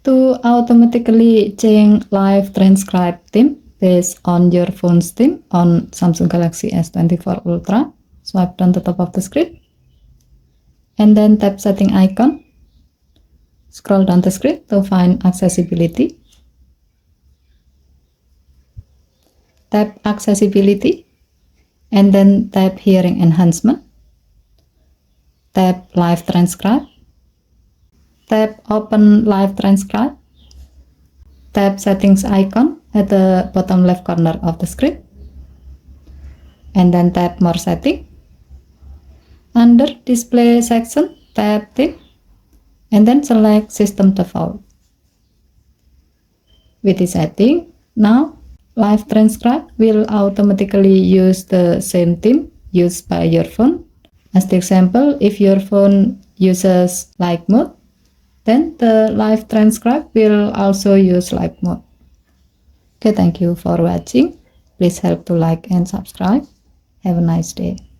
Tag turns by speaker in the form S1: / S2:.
S1: To automatically change live transcribe theme based on your phone's theme on Samsung Galaxy S24 Ultra, swipe down the top of the screen and then tap setting icon. Scroll down the screen to find accessibility. Tap accessibility and then tap hearing enhancement. Tap live transcribe. Tap open live transcribe. Tap settings icon at the bottom left corner of the screen. And then tap more setting. Under display section, tap theme. And then select system default. With the setting, now live transcribe will automatically use the same theme used by your phone. As the example, if your phone uses live mode, then the live transcribe will also use live mode. Okay, thank you for watching. Please help to like and subscribe. Have a nice day.